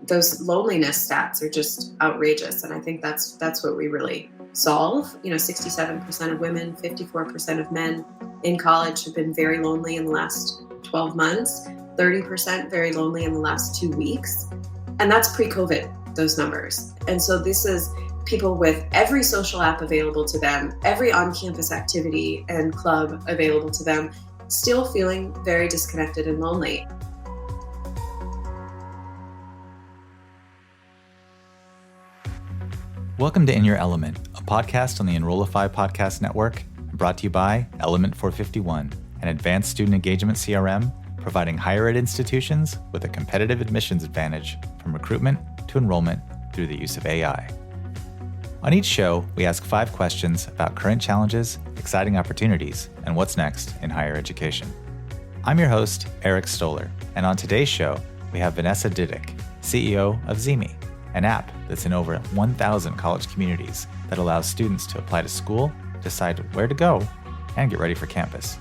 Those loneliness stats are just outrageous. And I think that's what we really solve. 67% of women, 54% of men in college have been very lonely in the last 12 months, 30% very lonely in the last 2 weeks. And that's pre-COVID, those numbers. And so this is people with every social app available to them, every on-campus activity and club available to them, still feeling very disconnected and lonely. Welcome to In Your Element, a podcast on the Enrollify Podcast Network, brought to you by Element 451, an advanced student engagement CRM providing higher ed institutions with a competitive admissions advantage from recruitment to enrollment through the use of AI. On each show, we ask 5 questions about current challenges, exciting opportunities, and what's next in higher education. I'm your host, Eric Stoller, and on today's show, we have Vanessa Didyk, CEO of ZeeMee, an app that's in over 1,000 college communities that allows students to apply to school, decide where to go, and get ready for campus.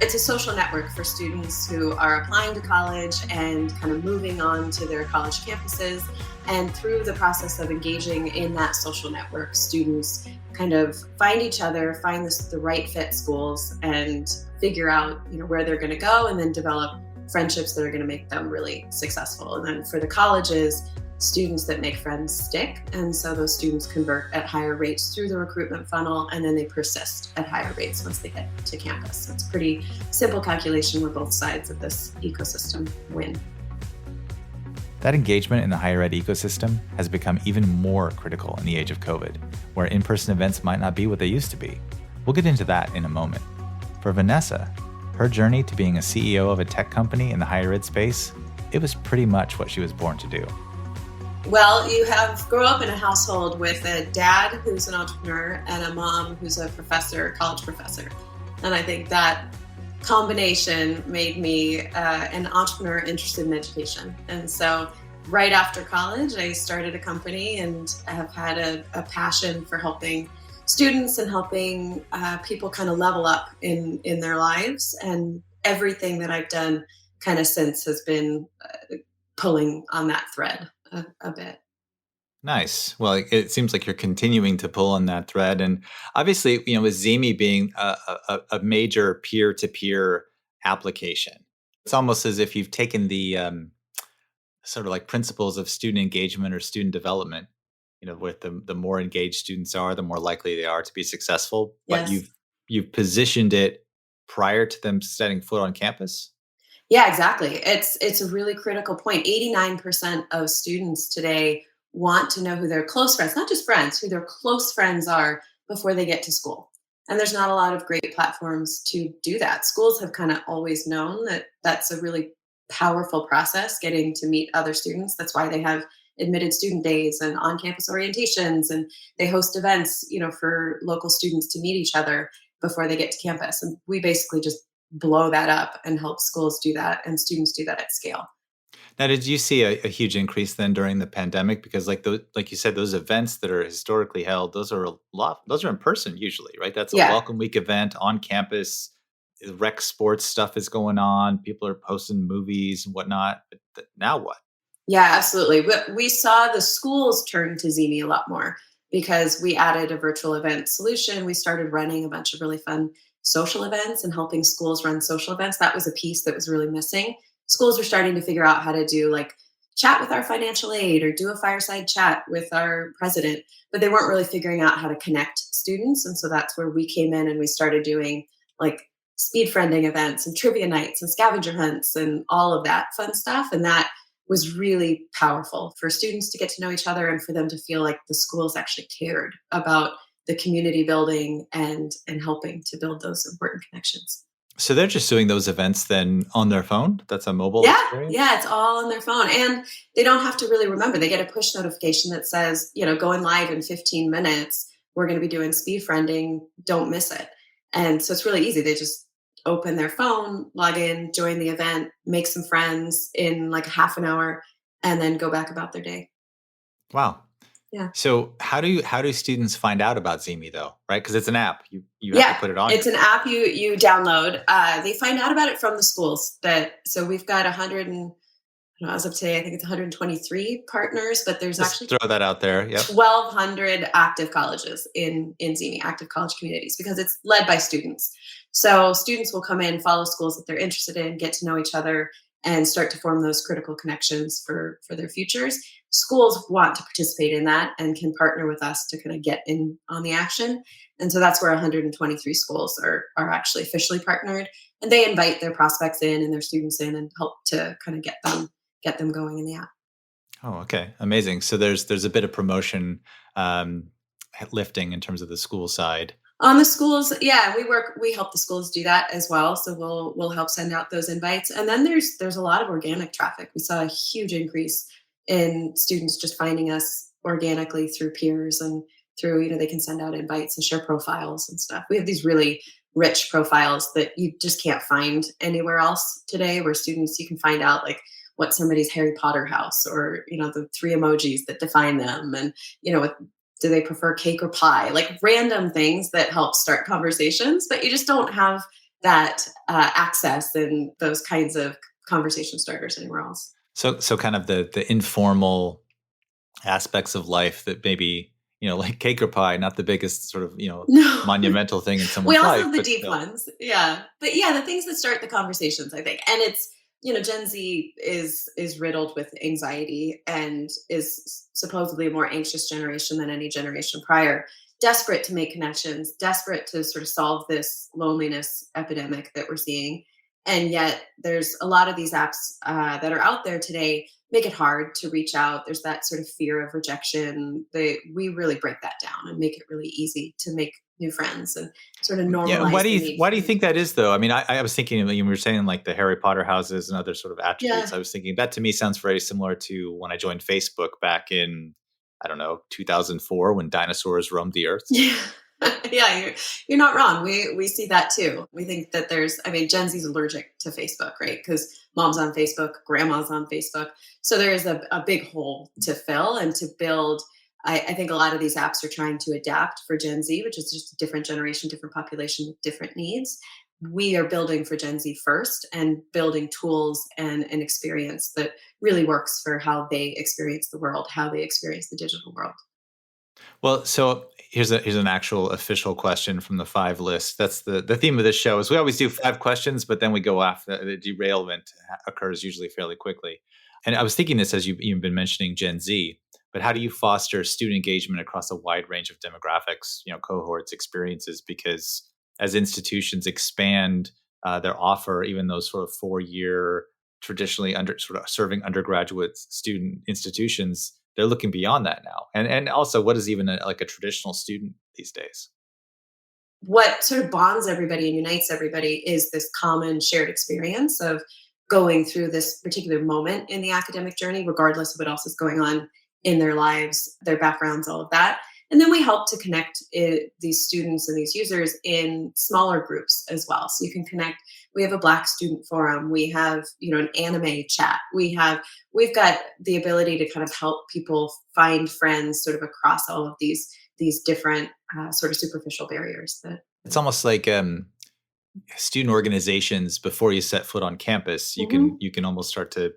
It's a social network for students who are applying to college and kind of moving on to their college campuses. And through the process of engaging in that social network, students kind of find each other, find the right fit schools, and figure out where they're going to go, and then develop friendships that are going to make them really successful. And then for the colleges, students that make friends stick, and so those students convert at higher rates through the recruitment funnel, and then they persist at higher rates once they get to campus. So it's a pretty simple calculation where both sides of this ecosystem win. That engagement in the higher ed ecosystem has become even more critical in the age of COVID, where in-person events might not be what they used to be. We'll get into that in a moment. For Vanessa, her journey to being a CEO of a tech company in the higher ed space, it was pretty much what she was born to do. Well, you grow up in a household with a dad who's an entrepreneur and a mom who's a college professor. And I think that combination made me an entrepreneur interested in education. And so right after college, I started a company and have had a passion for helping students and helping people kind of level up in their lives. And everything that I've done kind of since has been pulling on that thread a bit. Nice. Well, it seems like you're continuing to pull on that thread. And obviously, with ZeeMee being a major peer-to-peer application, it's almost as if you've taken the sort of like principles of student engagement or student development, with the more engaged students are, the more likely they are to be successful. But Yes. you've positioned it prior to them setting foot on campus. Yeah, exactly. It's a really critical point. 89% of students today want to know who their close friends, not just friends, who their close friends are before they get to school. And there's not a lot of great platforms to do that. Schools have kind of always known that that's a really powerful process, getting to meet other students. That's why they have admitted student days and on-campus orientations, and they host events, for local students to meet each other before they get to campus. And we basically just blow that up and help schools do that and students do that at scale. Now, did you see a huge increase then during the pandemic? Because like you said, those events that are historically held, those are in person usually, right? That's a welcome week event on campus. Rec sports stuff is going on. People are posting movies and whatnot. But now what? Yeah, absolutely. We saw the schools turn to ZeeMee a lot more because we added a virtual event solution. We started running a bunch of really fun social events and helping schools run social events. That was a piece that was really missing. Schools were starting to figure out how to do like chat with our financial aid or do a fireside chat with our president, but they weren't really figuring out how to connect students. And so that's where we came in and we started doing like speed friending events and trivia nights and scavenger hunts and all of that fun stuff. And that was really powerful for students to get to know each other and for them to feel like the schools actually cared about the community building and helping to build those important connections. So they're just doing those events then on their phone? That's a mobile experience? Yeah, it's all on their phone. And they don't have to really remember. They get a push notification that says, going live in 15 minutes. We're going to be doing speed friending. Don't miss it. And so it's really easy. They just open their phone, log in, join the event, make some friends in like a half an hour, and then go back about their day. Wow. Yeah. So how do students find out about ZeeMee though? Right? Because it's an app. You have to put it on. It's an app you download. They find out about it from the schools. So we've got I don't know, as of today, I think it's 123 partners, but there's Just actually throw that out there. Yep. 1,200 active colleges in ZeeMee, active college communities, because it's led by students. So students will come in, follow schools that they're interested in, get to know each other, and start to form those critical connections for their futures. Schools want to participate in that and can partner with us to kind of get in on the action. And so that's where 123 schools are actually officially partnered, and they invite their prospects in and their students in and help to kind of get them going in the app. Oh, okay. Amazing. So there's a bit of promotion um, lifting in terms of the school side. On the schools, yeah, we help the schools do that as well. So we'll help send out those invites. And then there's a lot of organic traffic. We saw a huge increase in students just finding us organically through peers and through, they can send out invites and share profiles and stuff. We have these really rich profiles that you just can't find anywhere else today, where students, you can find out like what somebody's Harry Potter house, or the three emojis that define them, and what do they prefer, cake or pie, like random things that help start conversations, but you just don't have that access and those kinds of conversation starters anywhere else. So kind of the informal aspects of life that maybe, like cake or pie, not the biggest sort of, No. monumental thing in We someone's also life, have the but deep still. ones. Yeah. But yeah, the things that start the conversations, I think. And it's, Gen Z is riddled with anxiety and is supposedly a more anxious generation than any generation prior. Desperate to make connections, desperate to sort of solve this loneliness epidemic that we're seeing. And yet there's a lot of these apps that are out there today make it hard to reach out. There's that sort of fear of rejection. We really break that down and make it really easy to make new friends and sort of Yeah, and why normalize do the you need why for do you think that is though? I mean, I was thinking when you were saying like the Harry Potter houses and other sort of yeah. attributes. I was thinking that to me sounds very similar to when I joined Facebook back in, I don't know, 2004 when dinosaurs roamed the earth. Yeah. Yeah, you're not wrong. We see that too. We think that Gen Z's allergic to Facebook, right? Because mom's on Facebook, grandma's on Facebook. So there is a big hole to fill and to build. I think a lot of these apps are trying to adapt for Gen Z, which is just a different generation, different population with different needs. We are building for Gen Z first and building tools and an experience that really works for how they experience the world, how they experience the digital world. Well, so here's an actual official question from the five list. That's the theme of this show is we always do five questions, but then we go off. The derailment occurs usually fairly quickly. And I was thinking this as you've been mentioning Gen Z, but how do you foster student engagement across a wide range of demographics, cohorts, experiences? Because as institutions expand their offer, even those sort of 4-year traditionally under sort of serving undergraduate student institutions, they're looking beyond that now. And also, what is even like a traditional student these days? What sort of bonds everybody and unites everybody is this common shared experience of going through this particular moment in the academic journey, regardless of what else is going on in their lives, their backgrounds, all of that. And then we help to connect these students and these users in smaller groups as well. So you can connect. We have a Black student forum. We have, an anime chat. We've got the ability to kind of help people find friends sort of across all of these different sort of superficial barriers that. It's almost like student organizations before you set foot on campus. You can Mhm. you can almost start to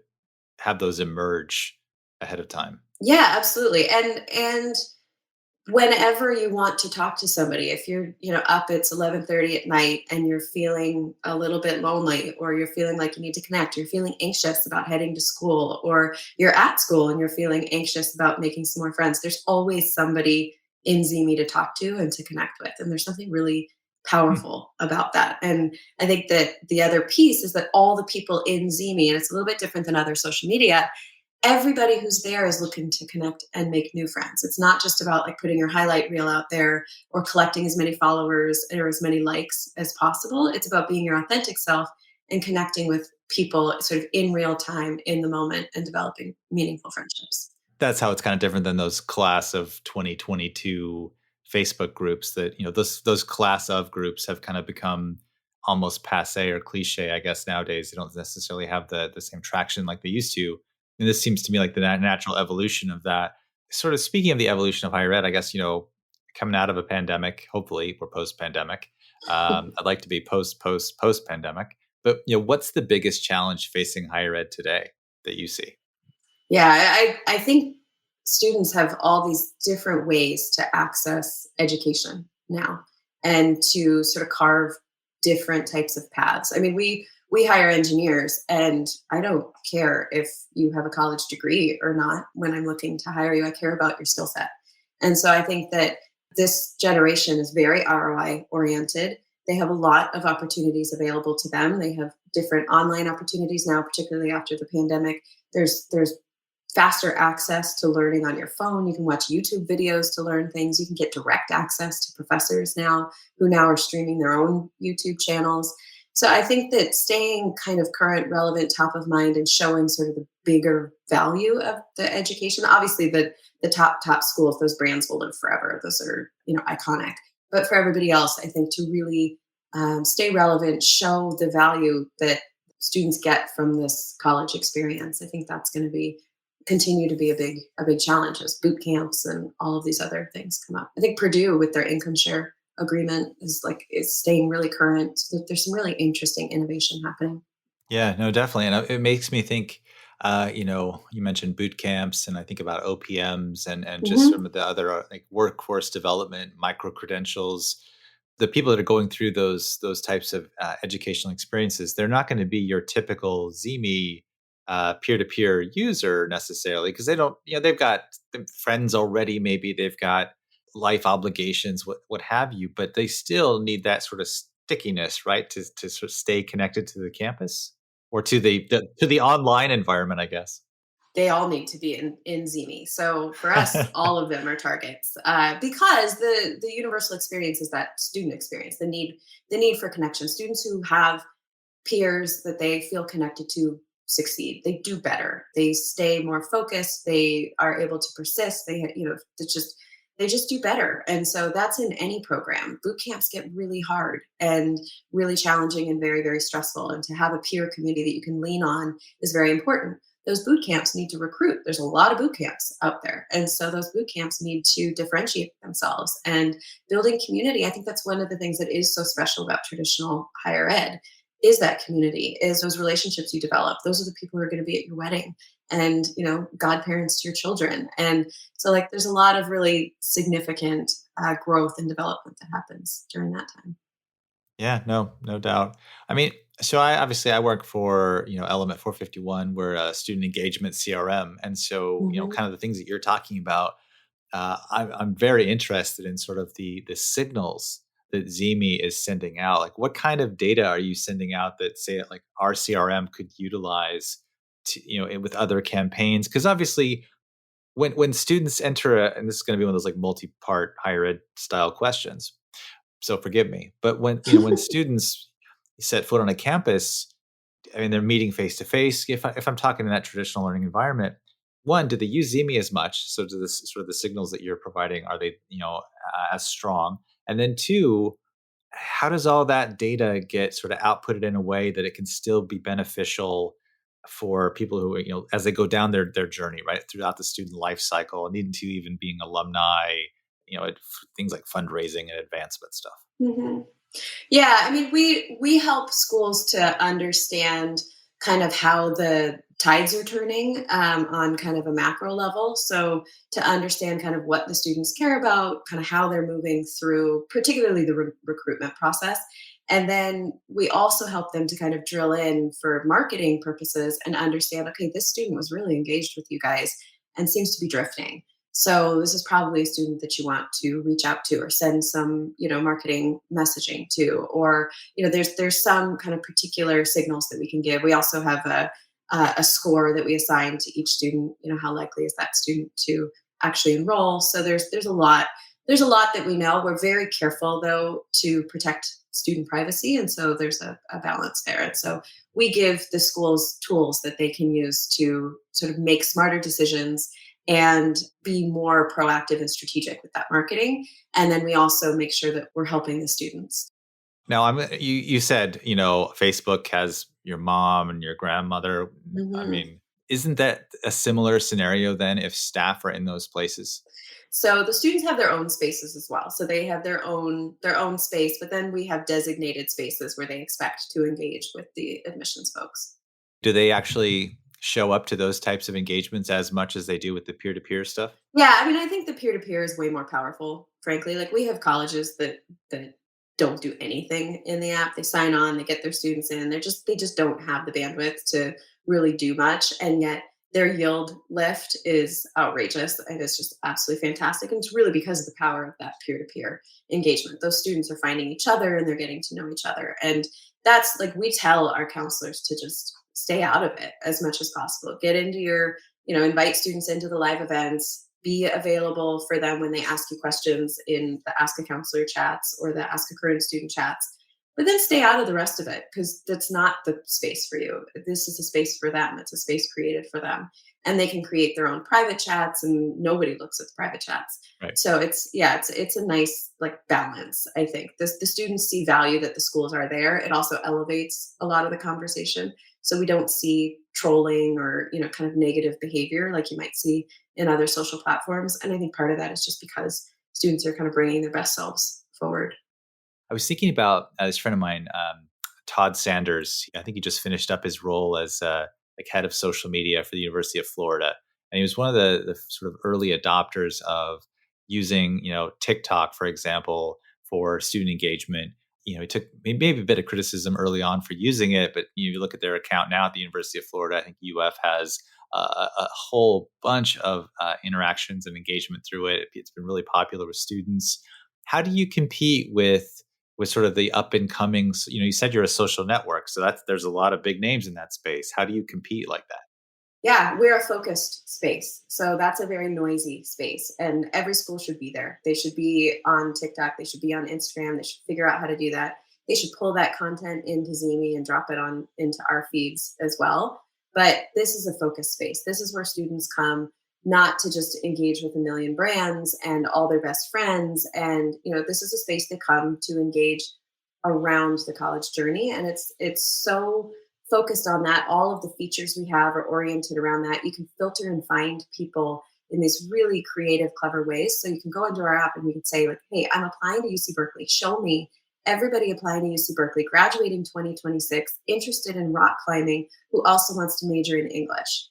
have those emerge ahead of time. Yeah, absolutely. And whenever you want to talk to somebody, if you're up, it's 11:30 at night and you're feeling a little bit lonely, or you're feeling like you need to connect, you're feeling anxious about heading to school, or you're at school and you're feeling anxious about making some more friends, there's always somebody in ZeeMee to talk to and to connect with, and there's something really Hmm. powerful about that. And I think that the other piece is that all the people in ZeeMee, and it's a little bit different than other social media, everybody who's there is looking to connect and make new friends. It's not just about like putting your highlight reel out there or collecting as many followers or as many likes as possible. It's about being your authentic self and connecting with people sort of in real time, in the moment, and developing meaningful friendships. That's how it's kind of different than those class of 2022 Facebook groups that, those class of groups have kind of become almost passe or cliche, I guess, nowadays. They don't necessarily have the same traction like they used to. And this seems to me like the natural evolution of that. Sort of speaking of the evolution of higher ed, I guess, coming out of a pandemic, hopefully we're post pandemic. I'd like to be post pandemic. But, what's the biggest challenge facing higher ed today that you see? Yeah, I think students have all these different ways to access education now and to sort of carve different types of paths. I mean, we hire engineers, and I don't care if you have a college degree or not when I'm looking to hire you. I care about your skill set. And so I think that this generation is very ROI oriented. They have a lot of opportunities available to them. They have different online opportunities now, particularly after the pandemic. There's faster access to learning on your phone. You can watch YouTube videos to learn things. You can get direct access to professors now who now are streaming their own YouTube channels. So I think that staying kind of current, relevant, top of mind, and showing sort of the bigger value of the education. Obviously, the top schools, those brands will live forever. Those are iconic. But for everybody else, I think to really stay relevant, show the value that students get from this college experience. I think that's going to be continue to be a big challenge as boot camps and all of these other things come up. I think Purdue with their income share agreement is staying really current. There's some really interesting innovation happening. Yeah, no, definitely. And it makes me think, you mentioned boot camps, and I think about OPMs and just some Hmm. of the other like workforce development, micro credentials. The people that are going through those types of educational experiences, they're not going to be your typical ZeeMee peer-to-peer user necessarily, because they don't, they've got friends already. Maybe they've got life obligations, what have you, but they still need that sort of stickiness, right, to sort of stay connected to the campus or to the online environment, I guess. They all need to be in ZeeMee. So for us, all of them are targets because the universal experience is that student experience, the need for connection. Students who have peers that they feel connected to succeed. They do better. They stay more focused. They are able to persist. They just do better. And so that's in any program. Boot camps get really hard and really challenging and very, very stressful. And to have a peer community that you can lean on is very important. Those boot camps need to recruit. There's a lot of boot camps out there. And so those boot camps need to differentiate themselves and building community. I think that's one of the things that is so special about traditional higher ed is that community, is those relationships you develop. Those are the people who are going to be at your wedding and, godparents to your children. And so there's a lot of really significant growth and development that happens during that time. Yeah, no doubt. I mean, so I work for, Element 451. We're a student engagement CRM. And so, Hmm. kind of the things that you're talking about, I'm very interested in sort of the signals that ZeeMee is sending out. Like, what kind of data are you sending out that say like our CRM could utilize to, with other campaigns? Because obviously, when students enter, and this is going to be one of those like multi-part higher ed style questions, so forgive me, but when students set foot on a campus, I mean, they're meeting face to face. If I'm talking in that traditional learning environment, one, do they use ZeeMee as much? So do this sort of the signals that you're providing, are they, as strong? And then two, how does all that data get sort of outputted in a way that it can still be beneficial for people who, as they go down their journey, right, throughout the student life cycle, needing to even being alumni, things like fundraising and advancement stuff. Hmm. Yeah, I mean, we help schools to understand kind of how the tides are turning on kind of a macro level. So to understand kind of what the students care about, kind of how they're moving through, particularly the recruitment process. And then we also help them to kind of drill in for marketing purposes and understand, okay, this student was really engaged with you guys and seems to be drifting. So this is probably a student that you want to reach out to or send some, marketing messaging to, or there's some kind of particular signals that we can give. We also have a score that we assign to each student. How likely is that student to actually enroll? So there's a lot. There's a lot that we know. We're very careful though to protect student privacy, and so there's a balance there. And so we give the schools tools that they can use to sort of make smarter decisions and be more proactive and strategic with that marketing. And then we also make sure that we're helping the students. Now, you said, Facebook has your mom and your grandmother. I Mhm. mean, isn't that a similar scenario then if staff are in those places? So the students have their own spaces as well. So they have their own space, but then we have designated spaces where they expect to engage with the admissions folks. Do they actually show up to those types of engagements as much as they do with the peer-to-peer stuff? Yeah, I mean, I think the peer-to-peer is way more powerful, frankly. Like, we have colleges that don't do anything in the app. They sign on, they get their students in. They just don't have the bandwidth to really do much, and yet their yield lift is outrageous, and it's just absolutely fantastic, and it's really because of the power of that peer-to-peer engagement. Those students are finding each other, and they're getting to know each other, and that's like, we tell our counselors to just stay out of it as much as possible. Get into your, invite students into the live events, be available for them when they ask you questions in the Ask a Counselor chats or the Ask a Current Student chats. But then stay out of the rest of it, because that's not the space for you. This is a space for them. It's a space created for them. And they can create their own private chats, and nobody looks at the private chats. Right. So it's a nice, like, balance, I think. The students see value that the schools are there. It also elevates a lot of the conversation. So we don't see trolling or, kind of negative behavior like you might see in other social platforms. And I think part of that is just because students are kind of bringing their best selves forward. I was thinking about this friend of mine, Todd Sanders. I think he just finished up his role as like head of social media for the University of Florida, and he was one of the sort of early adopters of using, TikTok, for example, for student engagement. He took maybe a bit of criticism early on for using it, but you look at their account now at the University of Florida. I think UF has a whole bunch of interactions and engagement through it. It's been really popular with students. How do you compete with sort of the up and coming? You said you're a social network, so there's a lot of big names in that space. How do you compete like that? Yeah, we're a focused space. So that's a very noisy space. And every school should be there. They should be on TikTok. They should be on Instagram. They should figure out how to do that. They should pull that content into ZeeMee and drop it on into our feeds as well. But this is a focused space. This is where students come not to just engage with a million brands and all their best friends. And, this is a space they come to engage around the college journey. And it's so focused on that. All of the features we have are oriented around that. You can filter and find people in these really creative, clever ways. So you can go into our app and you can say, like, hey, I'm applying to UC Berkeley. Show me everybody applying to UC Berkeley, graduating 2026, interested in rock climbing, who also wants to major in English.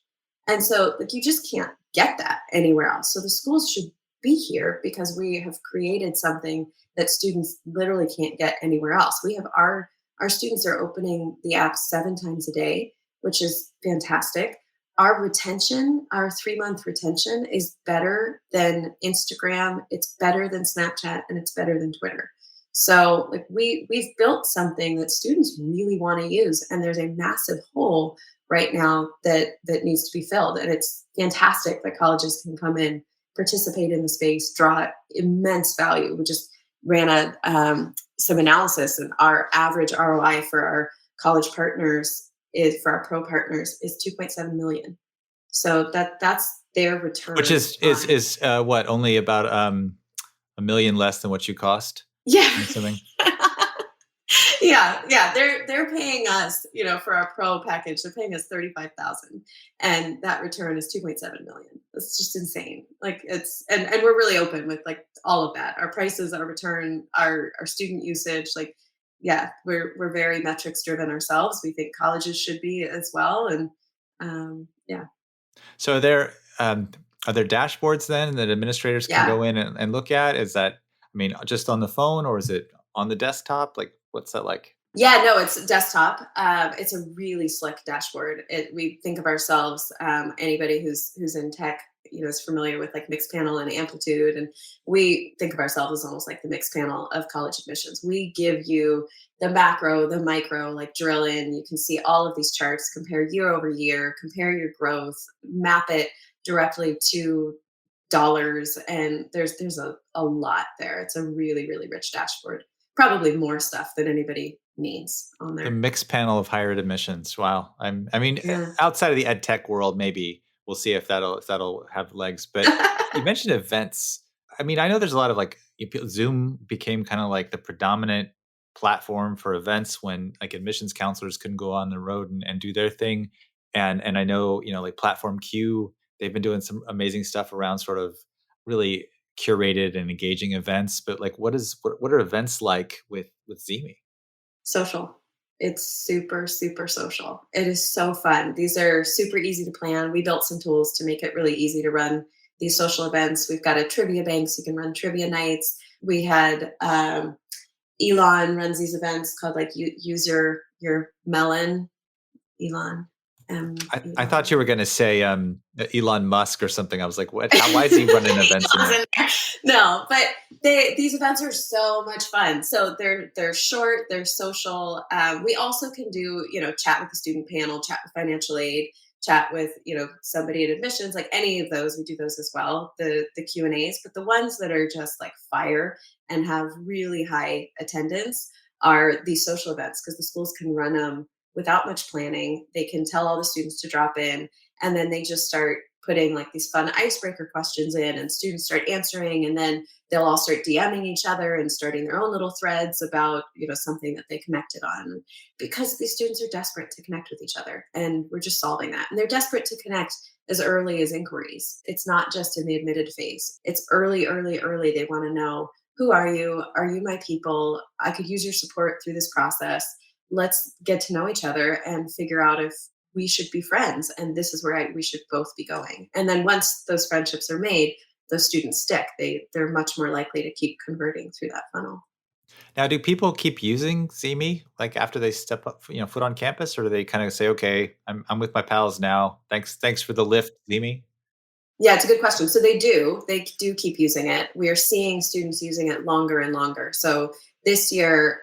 And so, like, you just can't get that anywhere else. So the schools should be here because we have created something that students literally can't get anywhere else. We have our students are opening the app 7 times a day, which is fantastic. Our retention, our 3-month retention, is better than Instagram. It's better than Snapchat, and it's better than Twitter. So, like, we've built something that students really want to use, and there's a massive hole right now that needs to be filled. And it's fantastic that colleges can come in, participate in the space, draw immense value. We just ran some analysis, and our average ROI for our college partners for our pro partners is 2.7 million. So that's their return, Which is what, only about a million less than what you cost? Yeah. Something. Yeah. They're paying us, for our pro package, they're paying us 35,000, and that return is 2.7 million. It's just insane. Like, and we're really open with, like, all of that. Our prices, our return, our student usage, like, yeah, we're very metrics driven ourselves. We think colleges should be as well. And yeah. So are there dashboards then that administrators can Yeah. go in and look at? Is that, just on the phone, or is it on the desktop? Like, what's that like? Yeah, no, it's desktop. It's a really slick dashboard. We think of ourselves, anybody who's in tech, is familiar with, like, mixed panel and amplitude, and we think of ourselves as almost like the mixed panel of college admissions. We give you the macro, the micro, like, drill in. You can see all of these charts, compare year over year, compare your growth, map it directly to dollars, and there's a lot there. It's a really, really rich dashboard. Probably more stuff than anybody needs on The there. mixed panel of higher ed admissions. Wow. Yeah. Outside of the ed tech world, maybe we'll see if that'll have legs. But you mentioned events. I know there's a lot of, like, Zoom became kind of like the predominant platform for events when, like, admissions counselors couldn't go on the road and do their thing. And I know, like Platform Q, they've been doing some amazing stuff around sort of really curated and engaging events. But, like, what are events like with ZeeMee? Social. It's super, super social. It is so fun. These are super easy to plan. We built some tools to make it really easy to run these social events. We've got a trivia bank so you can run trivia nights. We had Elon runs these events called like use your melon. Elon. I thought you Elon. were going to say Elon Musk or something. I was like, what? Why is he running events in there? No, but these events are so much fun. So they're short, they're social. We also can do chat with the student panel, chat with financial aid, chat with somebody in admissions, like any of those. We do those as well. The Q&As, but the ones that are just like fire and have really high attendance are these social events because the schools can run them without much planning. They can tell all the students to drop in, and then they just start putting like these fun icebreaker questions in, and students start answering, and then they'll all start DMing each other and starting their own little threads about something that they connected on, because these students are desperate to connect with each other, and we're just solving that. And they're desperate to connect as early as inquiries. It's not just in the admitted phase. It's early, early, early. They want to know, who are you? Are you my people? I could use your support through this process. Let's get to know each other and figure out if we should be friends, and this is where we should both be going. And then once those friendships are made, those students stick. They're much more likely to keep converting through that funnel. Now, do people keep using ZeeMee like after they step up, foot on campus, or do they kind of say, okay, I'm with my pals now. Thanks for the lift, ZeeMee? Yeah, it's a good question. So they do keep using it. We are seeing students using it longer and longer. So this year,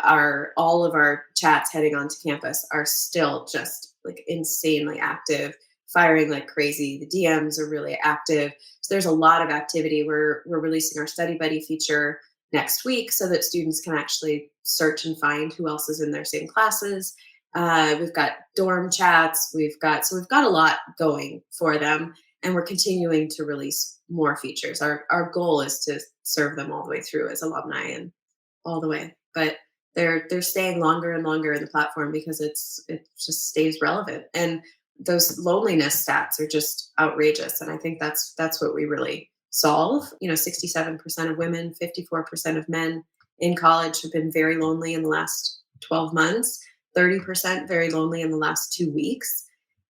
all of our chats heading onto campus are still just like insanely active, firing like crazy. The DMs are really active. So there's a lot of activity. We're releasing our study buddy feature next week so that students can actually search and find who else is in their same classes. We've got dorm chats. We've got a lot going for them, and we're continuing to release more features. Our goal is to serve them all the way through as alumni and all the way. But they're staying longer and longer in the platform because it just stays relevant. And those loneliness stats are just outrageous. And I think that's what we really solve. 67% of women, 54% of men in college have been very lonely in the last 12 months, 30% very lonely in the last 2 weeks.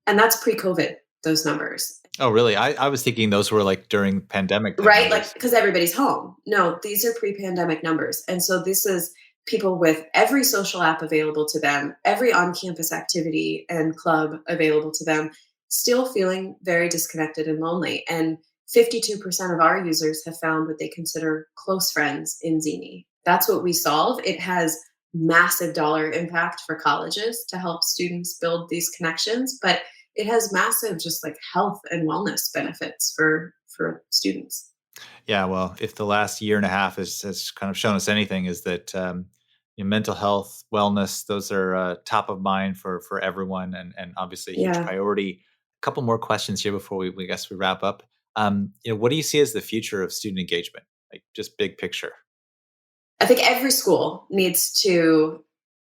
And that's pre-COVID, those numbers. Oh, really? I was thinking those were like during pandemic type Right? numbers. Like, because everybody's home. No, these are pre-pandemic numbers. And so this is people with every social app available to them, every on-campus activity and club available to them, still feeling very disconnected and lonely. And 52% of our users have found what they consider close friends in ZeeMee. That's what we solve. It has massive dollar impact for colleges to help students build these connections, but it has massive just like health and wellness benefits for students. Yeah, well, if the last year and a half has kind of shown us anything, is that mental health, wellness, those are top of mind for everyone, and obviously a huge Yeah. priority. A couple more questions here before we guess we wrap up. What do you see as the future of student engagement? Like just big picture. I think every school needs to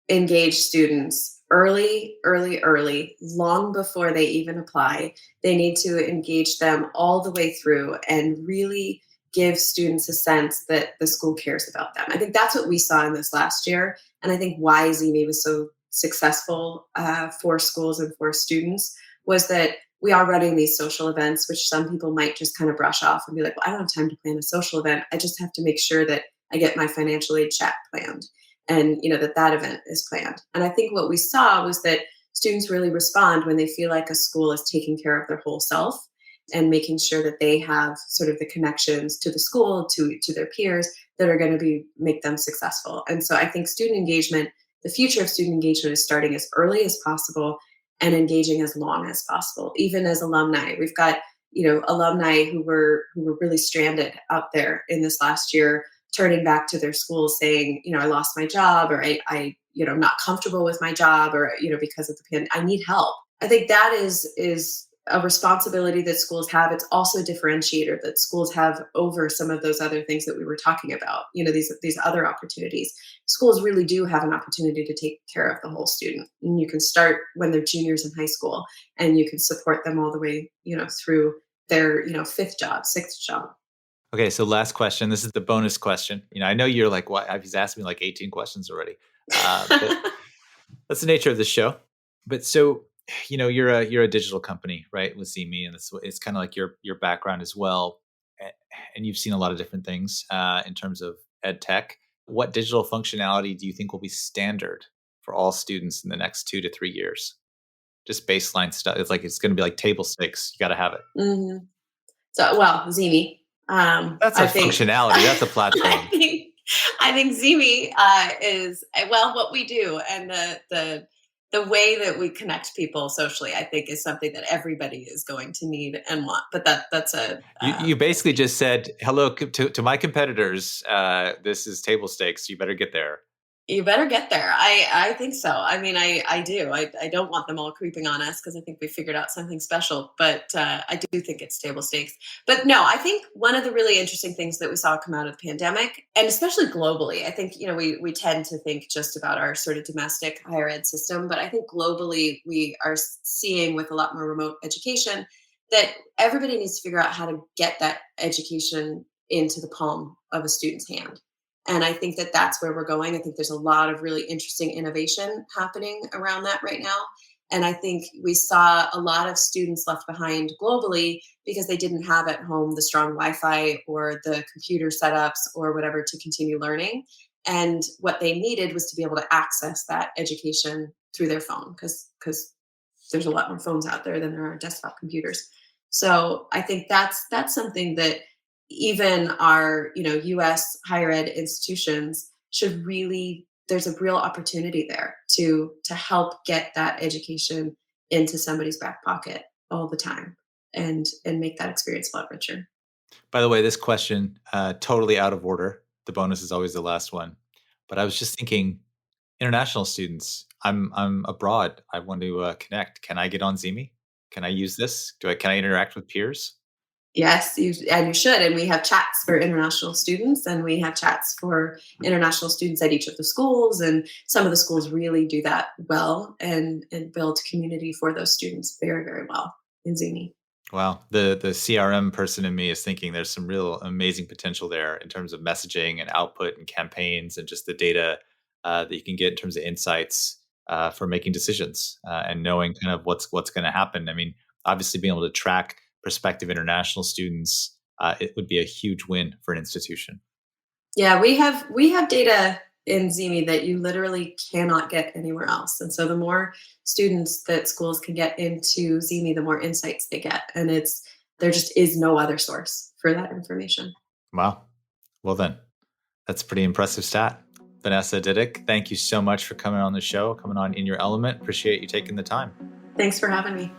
engage students early, early, early, long before they even apply. They need to engage them all the way through and really give students a sense that the school cares about them. I think that's what we saw in this last year. And I think why ZeeMee was so successful for schools and for students was that we are running these social events, which some people might just kind of brush off and be like, well, I don't have time to plan a social event. I just have to make sure that I get my financial aid chat planned, and that event is planned. And I think what we saw was that students really respond when they feel like a school is taking care of their whole self and making sure that they have sort of the connections to the school, to their peers, that are going to make them successful. And so I think student engagement, the future of student engagement, is starting as early as possible and engaging as long as possible. Even as alumni, we've got alumni who were really stranded out there in this last year, turning back to their schools saying, I lost my job, or I'm not comfortable with my job, or, because of the pandemic, I need help. I think that is a responsibility that schools have. It's also a differentiator that schools have over some of those other things that we were talking about, these other opportunities. Schools really do have an opportunity to take care of the whole student. And you can start when they're juniors in high school, and you can support them all the way, through their, fifth job, sixth job. Okay, so last question. This is the bonus question. I know you're like, what? He's asked me like 18 questions already. But That's the nature of the show. But so, you're a digital company, right, with ZeeMee, and it's kind of like your background as well. And you've seen a lot of different things in terms of ed tech. What digital functionality do you think will be standard for all students in the next 2 to 3 years? Just baseline stuff. It's going to be like table stakes. You got to have it. Mm-hmm. So, well, ZeeMee. That's a functionality. That's a platform. I think ZeeMee is what we do, and the way that we connect people socially. I think is something that everybody is going to need and want. But that's a you basically just said hello to my competitors. This is table stakes. You better get there. You better get there. I think so. I mean, I do. I don't want them all creeping on us because I think we figured out something special. But I do think it's table stakes. But no, I think one of the really interesting things that we saw come out of the pandemic, and especially globally, I think we tend to think just about our sort of domestic higher ed system, but I think globally we are seeing with a lot more remote education that everybody needs to figure out how to get that education into the palm of a student's hand. And I think that that's where we're going. I think there's a lot of really interesting innovation happening around that right now. And I think we saw a lot of students left behind globally because they didn't have at home the strong Wi-Fi or the computer setups or whatever to continue learning. And what they needed was to be able to access that education through their phone because there's a lot more phones out there than there are desktop computers. So I think that's something that even our US higher ed institutions should really, there's a real opportunity there to help get that education into somebody's back pocket all the time and make that experience a lot richer. By the way, this question totally out of order. The bonus is always the last one. But I was just thinking, international students, I'm abroad. I want to connect. Can I get on ZeeMee? Can I use this? Can I interact with peers? Yes, you should. And we have chats for international students, and we have chats for international students at each of the schools. And some of the schools really do that well and build community for those students very, very well in ZeeMee. Wow. The CRM person in me is thinking there's some real amazing potential there in terms of messaging and output and campaigns and just the data that you can get in terms of insights for making decisions and knowing kind of what's going to happen. I mean, obviously being able to track prospective international students, it would be a huge win for an institution. Yeah, we have data in ZeeMee that you literally cannot get anywhere else. And so the more students that schools can get into ZeeMee, the more insights they get. And there just is no other source for that information. Wow. Well then, that's a pretty impressive stat. Vanessa Didyk, thank you so much for coming on the show, coming on In Your Element. Appreciate you taking the time. Thanks for having me.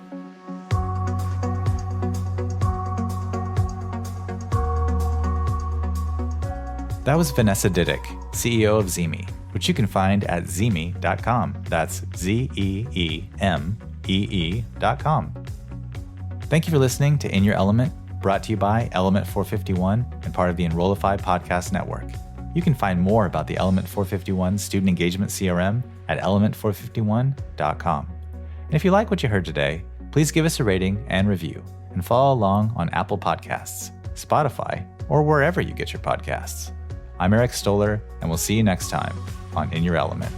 That was Vanessa Didyk, CEO of ZeeMee, which you can find at ZeeMee.com. That's ZeeMee.com. Thank you for listening to In Your Element, brought to you by Element 451 and part of the Enrollify Podcast Network. You can find more about the Element 451 Student Engagement CRM at element451.com. And if you like what you heard today, please give us a rating and review and follow along on Apple Podcasts, Spotify, or wherever you get your podcasts. I'm Eric Stoller, and we'll see you next time on In Your Element.